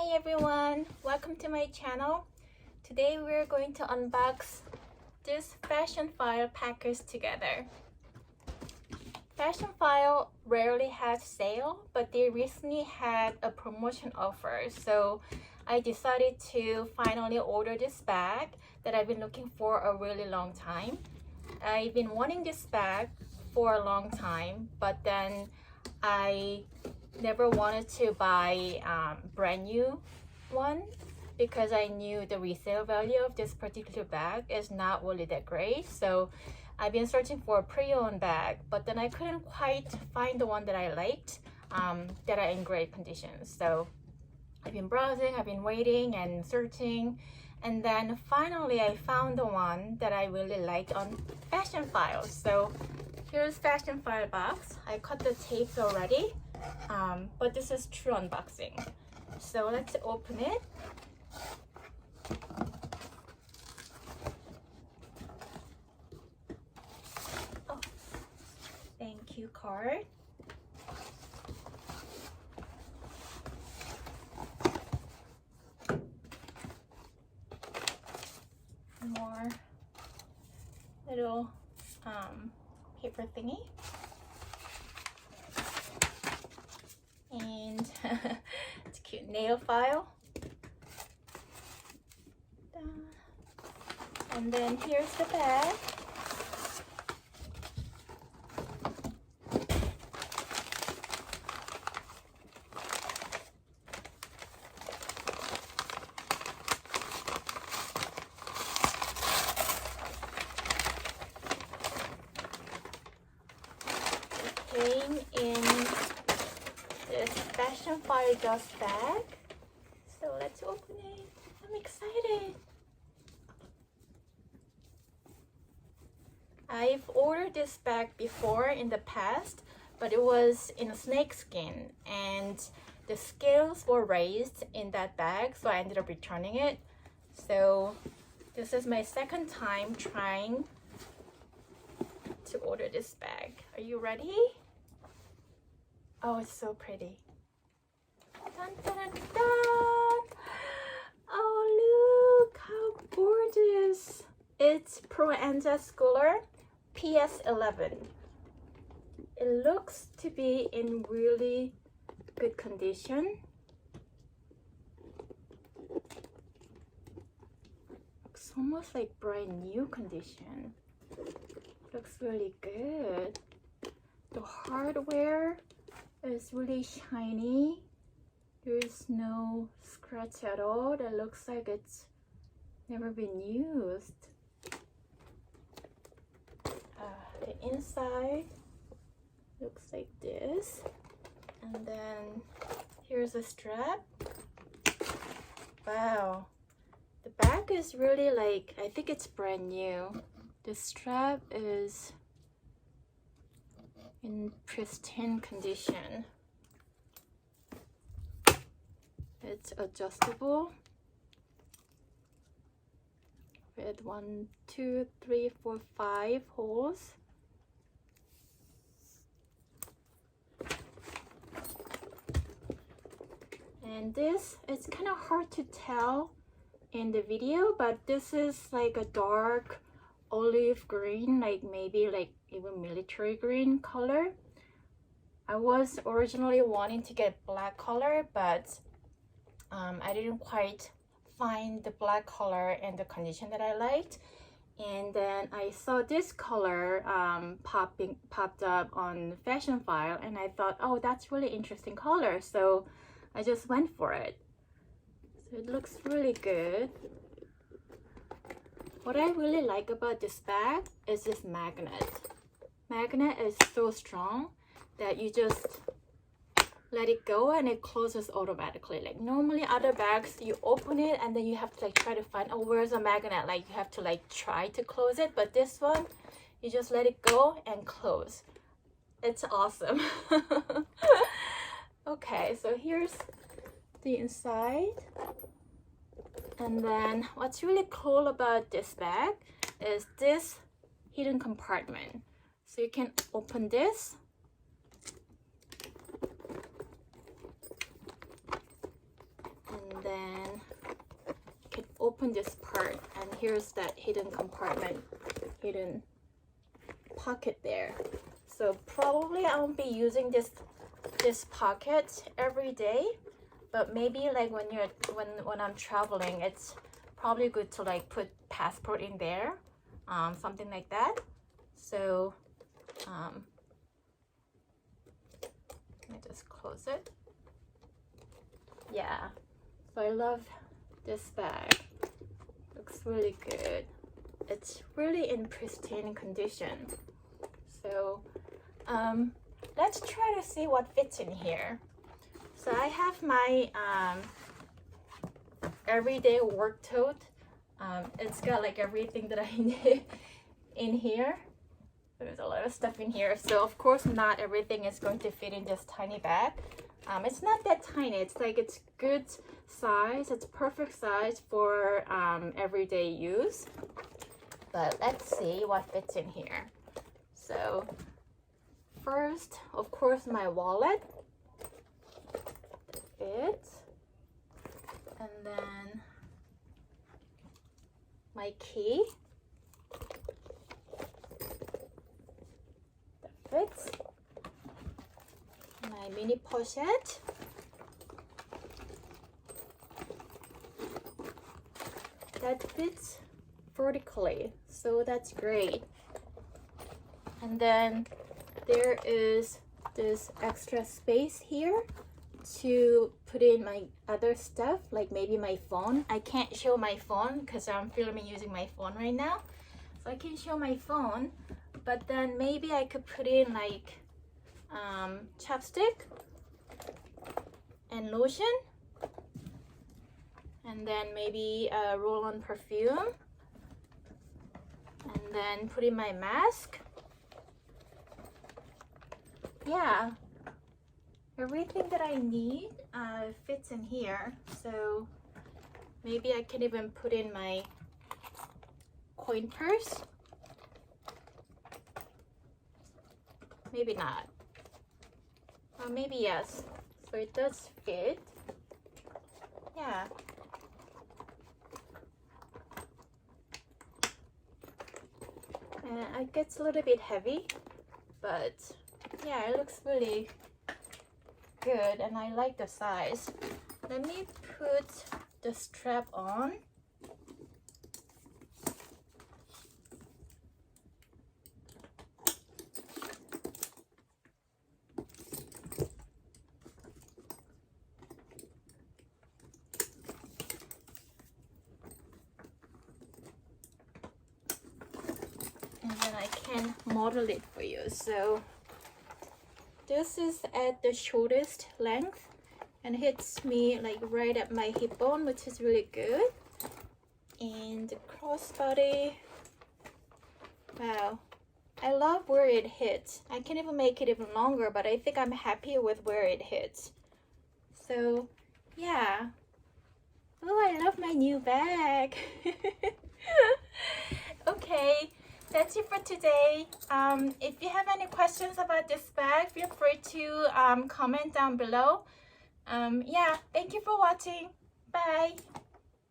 Hey everyone, welcome to my channel. Today we're going to unbox this Fashionphile package together. Fashionphile rarely has sale, but they recently had a promotion offer, so I decided to finally order this bag that I've been looking for a really long time. I've been wanting this bag for a long time, but then I never wanted to buy brand new one because I knew the resale value of this particular bag is not really that great. So I've been searching for a pre-owned bag, but then I couldn't quite find the one that I liked that are in great condition. So I've been browsing, I've been waiting and searching, and then finally I found the one that I really liked on Fashionphile. So here's Fashionphile box. I cut the tapes already, but this is true unboxing. So let's open it. Oh, thank you card. More little paper thingy, and it's a cute nail file, and then here's the bag. Came in this Fashionphile dust bag, so let's open it. I'm excited. I've ordered this bag before in the past, but it was in a snakeskin and the scales were raised in that bag, so I ended up returning it. So this is my second time trying to order this bag. Are you ready? Oh, it's so pretty. Dun, dun, dun, dun. Oh, look how gorgeous. It's Proenza PS11. It looks to be in really good condition. Looks almost like brand new condition. Looks really good. The hardware is really shiny. There's no scratch at all. That looks like it's never been used. The inside looks like this, and then here's a strap. Wow, the bag is really like, I think it's brand new. The strap is in pristine condition. It's adjustable with 1, 2, 3, 4, 5 holes. And this, it's kind of hard to tell in the video, but this is like a dark olive green, like maybe like even military green color. I was originally wanting to get black color, but I didn't quite find the black color and the condition that I liked. And then I saw this color popped up on Fashionphile, and I thought, oh, that's really interesting color, so I just went for it. So it looks really good. What I really like about this bag is this magnet. Magnet is so strong that you just let it go and it closes automatically. Like normally other bags, you open it and then you have to like try to find, oh, where's the magnet? Like you have to like try to close it, but this one, you just let it go and close. It's awesome. Okay, so here's the inside. And then what's really cool about this bag is this hidden compartment. So you can open this and open this part, and here's that hidden compartment, hidden pocket there. So probably I won't be using this pocket every day, but maybe like when I'm traveling, it's probably good to like put passport in there, something like that. So let me just close it. Yeah, so I love this bag. Looks really good. It's really in pristine condition. So let's try to see what fits in here. So I have my everyday work tote. It's got like everything that I need in here. There's a lot of stuff in here, so of course not everything is going to fit in this tiny bag. It's not that tiny, it's like it's good size, it's perfect size for everyday use. But let's see what fits in here. So first, of course, my wallet fits, and then my key fits, my mini pochette, that fits vertically, so that's great. And then there is this extra space here to put in my other stuff, like maybe my phone. I can't show my phone because I'm filming using my phone right now, so I can show my phone, but then maybe I could put in like chapstick and lotion, and then maybe a roll-on perfume, and then put in my mask. Yeah, everything that I need fits in here. So maybe I can even put in my coin purse. Maybe not. Or maybe yes. So it does fit. Yeah. And it gets a little bit heavy, but yeah, it looks really good and I like the size. Let me put the strap on. And then I can model it for you. So this is at the shortest length and hits me like right at my hip bone, which is really good. And the crossbody, wow, I love where it hits. I can even make it even longer, but I think I'm happy with where it hits. So yeah. Oh, I love my new bag. Okay, that's it for today. If you have any questions about this bag, feel free to comment down below. Yeah, thank you for watching. Bye.